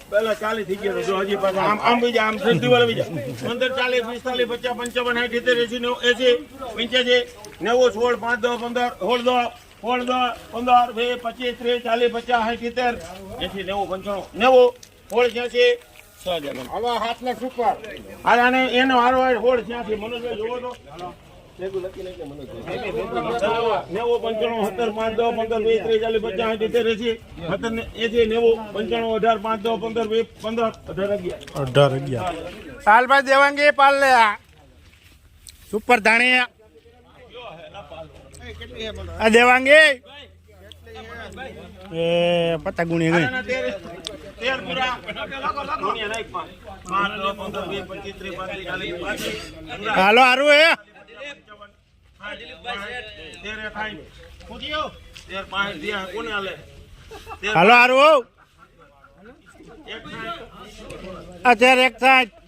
પેલા 40 થઈ ગયા તો હજી પાછા આમ બીજા આમ સસ્તી વાળા બીજા 15 40 45 50 55 80 85 90 16 5 10 15 16 15 20 25 30 40 50 60 70 80 90 95 90 16 86 6 હવે હાથ ને સુપર આને એનો હારો હોળ 86 મનોજભાઈ જોવો તો લેગુ લખી લેકે મનોજભાઈ 90 95 17 5 10 15 20 30 40 50 60 70 80 90 95 17 18 11 પાલભાઈ દેવાંગી પાલ લે સુપર ધાણી આ દેવાંગી એ પતા ગુણી નહીં 13 પૂરા ગુણ્યા નાખ 5 15 20 25 30 35 હાલો હારું હે હાલો હારું અત્યારે 61